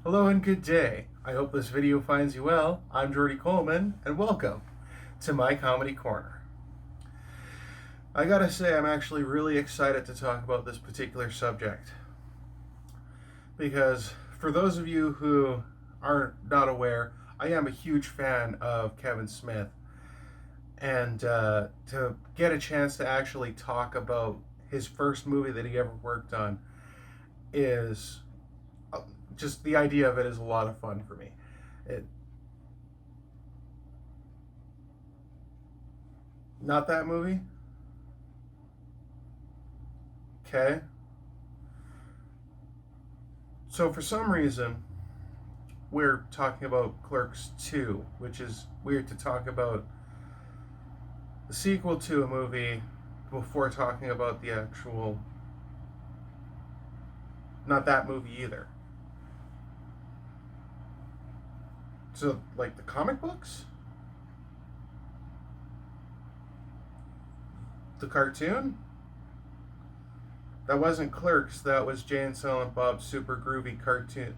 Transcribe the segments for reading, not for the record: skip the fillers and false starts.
Hello and good day. I hope this video finds you well. I'm Jordy Coleman and welcome to my Comedy Corner. I gotta say, I'm actually really excited to talk about this particular subject because for those of you who are not aware, I am a huge fan of Kevin Smith, and to get a chance to actually talk about his first movie that he ever worked on is just the idea of it is a lot of fun for me. Not that movie? Okay. So for some reason, we're talking about Clerks 2, which is weird to talk about the sequel to a movie before talking about the actual, not that movie either. So, like the comic books? The cartoon? That wasn't Clerks, that was Jay and Silent Bob's super groovy cartoon.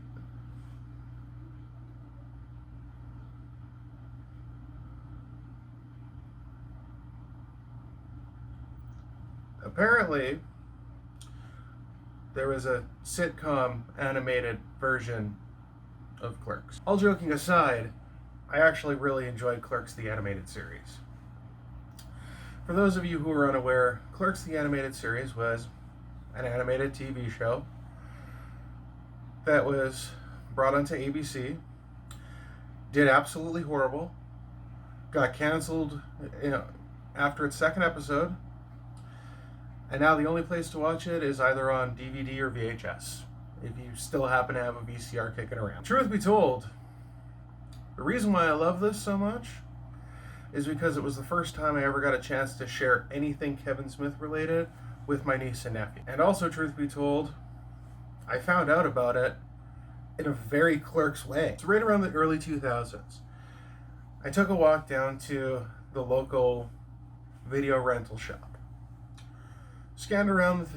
Apparently, there was a sitcom animated version of Clerks. All joking aside, I actually really enjoyed Clerks the animated series. For those of you who are unaware, Clerks the animated series was an animated TV show that was brought onto ABC, did absolutely horrible, got canceled after its second episode, and now the only place to watch it is either on DVD or VHS, if you still happen to have a VCR kicking around. Truth be told, the reason why I love this so much is because it was the first time I ever got a chance to share anything Kevin Smith related with my niece and nephew. And also, truth be told, I found out about it in a very Clerks way. It's right around the early 2000s. I took a walk down to the local video rental shop, scanned around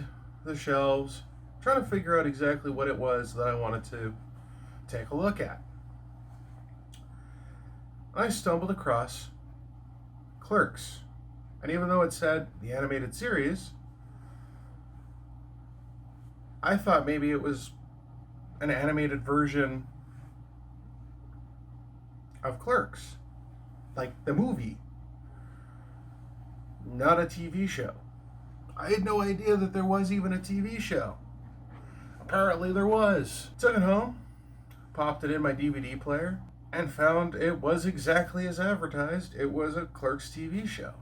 the shelves, trying to figure out exactly what it was that I wanted to take a look at. I stumbled across Clerks. And even though it said the animated series, I thought maybe it was an animated version of Clerks, like the movie, not a TV show. I had no idea that there was even a TV show. Apparently there was. Took it home, popped it in my DVD player, and found it was exactly as advertised. It was a Clerks TV show.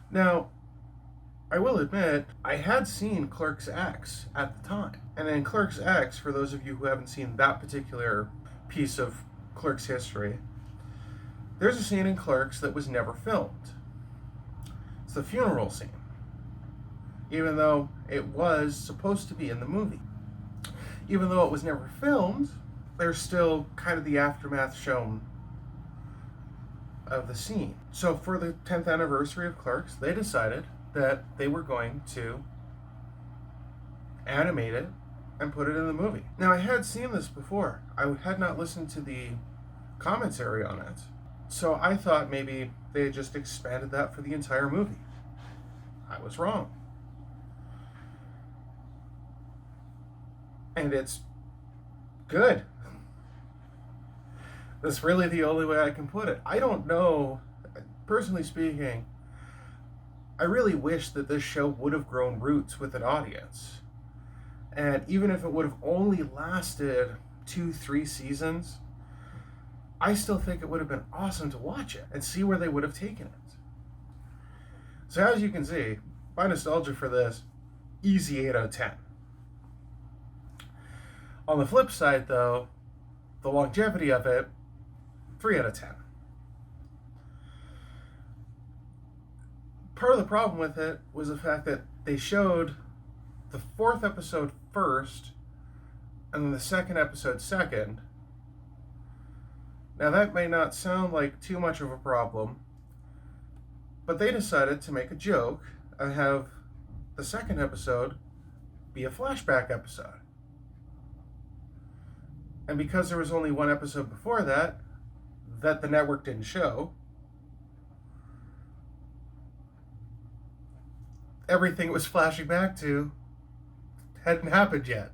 Now, I will admit, I had seen Clerks X at the time. And in Clerks X, for those of you who haven't seen that particular piece of Clerks history, there's a scene in Clerks that was never filmed. It's the funeral scene, even though it was supposed to be in the movie. Even though it was never filmed, there's still kind of the aftermath shown of the scene. So for the 10th anniversary of Clerks, they decided that they were going to animate it and put it in the movie. Now, I had seen this before. I had not listened to the commentary on it, so I thought maybe they had just expanded that for the entire movie. I was wrong. And it's good. That's really the only way I can put it. I don't know, personally speaking, I really wish that this show would have grown roots with an audience. And even if it would have only lasted 2-3 seasons, I still think it would have been awesome to watch it and see where they would have taken it. So as you can see, my nostalgia for this, easy 8 out of 10. On the flip side though, the longevity of it, 3 out of 10. Part of the problem with it was the fact that they showed the 4th episode first and then the 2nd episode second. Now that may not sound like too much of a problem, but they decided to make a joke and have the 2nd episode be a flashback episode. And because there was only one episode before that the network didn't show, everything it was flashing back to hadn't happened yet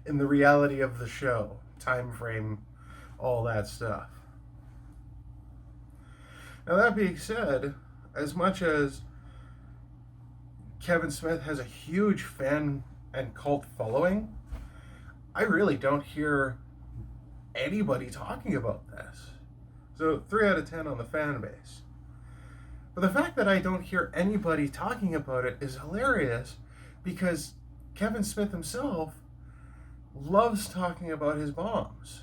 in the reality of the show, time frame, all that stuff. Now, that being said, as much as Kevin Smith has a huge fan and cult following, I really don't hear anybody talking about this. So 3 out of 10 on the fan base. But the fact that I don't hear anybody talking about it is hilarious, because Kevin Smith himself loves talking about his bombs.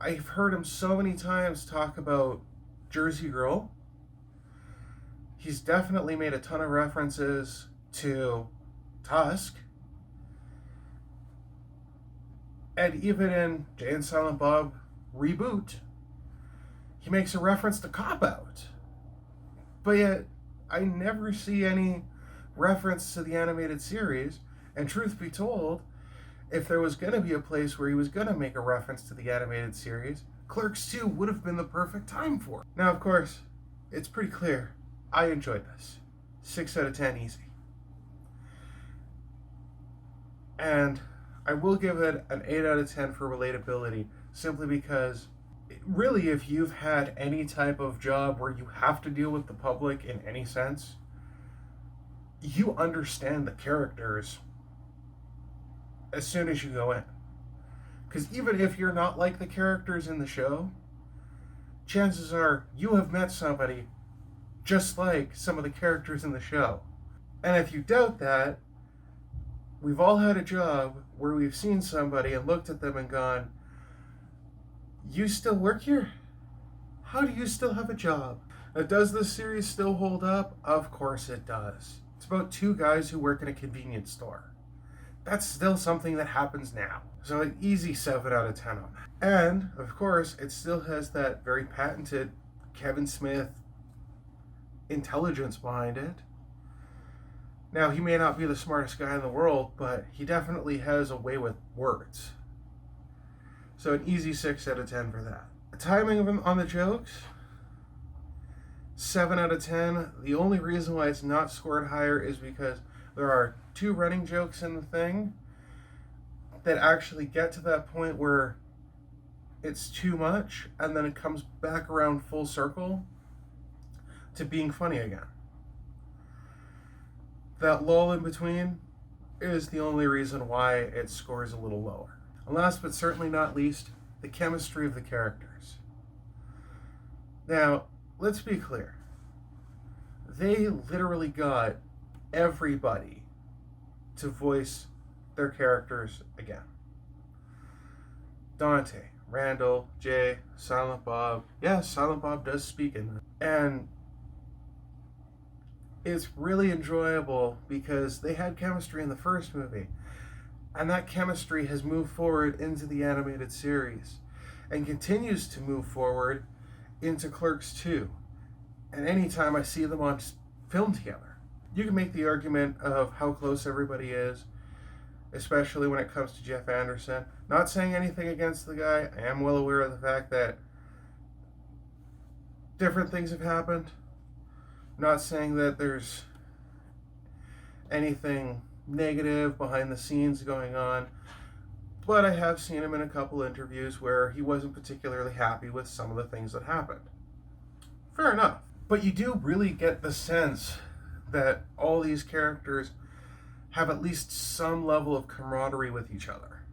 I've heard him so many times talk about Jersey Girl. He's definitely made a ton of references to Tusk. And even in Jay and Silent Bob Reboot, he makes a reference to Cop Out. But yet, I never see any reference to the animated series. And truth be told, if there was going to be a place where he was going to make a reference to the animated series, Clerks 2 would have been the perfect time for it. Now, of course, it's pretty clear I enjoyed this. 6 out of 10 easy. And I will give it an 8 out of 10 for relatability, simply because really, if you've had any type of job where you have to deal with the public in any sense, you understand the characters as soon as you go in. Because even if you're not like the characters in the show, chances are you have met somebody just like some of the characters in the show. And if you doubt that, we've all had a job where we've seen somebody and looked at them and gone, "You still work here? How do you still have a job?" Now, does this series still hold up? Of course it does. It's about 2 guys who work in a convenience store. That's still something that happens now. So an easy 7 out of 10 on that. And, of course, it still has that very patented Kevin Smith intelligence behind it. Now, he may not be the smartest guy in the world, but he definitely has a way with words. So an easy 6 out of 10 for that. The timing on the jokes, 7 out of 10. The only reason why it's not scored higher is because there are 2 running jokes in the thing that actually get to that point where it's too much, and then it comes back around full circle to being funny again. That lull in between is the only reason why it scores a little lower. And last but certainly not least, the chemistry of the characters. Now, let's be clear. They literally got everybody to voice their characters again. Dante, Randall, Jay, Silent Bob. Yes, Silent Bob does speak in this. And it's really enjoyable because they had chemistry in the first movie. And that chemistry has moved forward into the animated series and continues to move forward into Clerks 2. And anytime I see them on film together, you can make the argument of how close everybody is, especially when it comes to Jeff Anderson. Not saying anything against the guy. I am well aware of the fact that different things have happened. Not saying that there's anything negative behind the scenes going on, but I have seen him in a couple interviews where he wasn't particularly happy with some of the things that happened. Fair enough. But you do really get the sense that all these characters have at least some level of camaraderie with each other.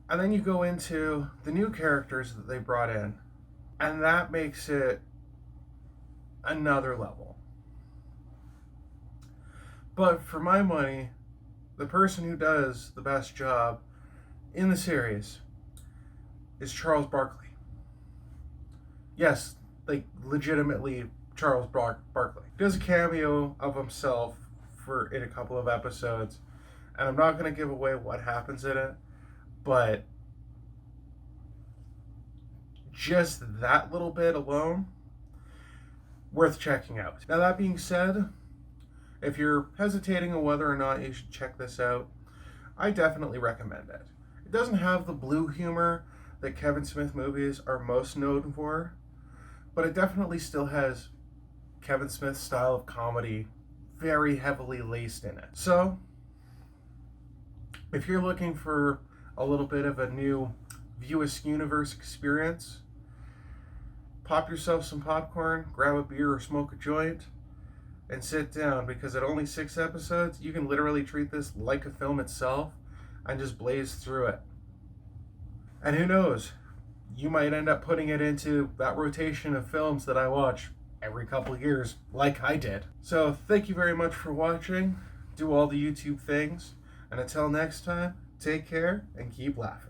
And then you go into the new characters that they brought in, and that makes it another level. But for my money, the person who does the best job in the series is Charles Barkley. Yes, like legitimately Charles Barkley. He does a cameo of himself in a couple of episodes, and I'm not going to give away what happens in it, but just that little bit alone, worth checking out. Now, that being said, if you're hesitating on whether or not you should check this out, I definitely recommend it. It doesn't have the blue humor that Kevin Smith movies are most known for, but it definitely still has Kevin Smith's style of comedy very heavily laced in it. So, if you're looking for a little bit of a new View Askew universe experience, pop yourself some popcorn, grab a beer or smoke a joint, and sit down, because at only 6 episodes, you can literally treat this like a film itself and just blaze through it. And who knows, you might end up putting it into that rotation of films that I watch every couple years, like I did. So thank you very much for watching. Do all the YouTube things. And until next time, take care and keep laughing.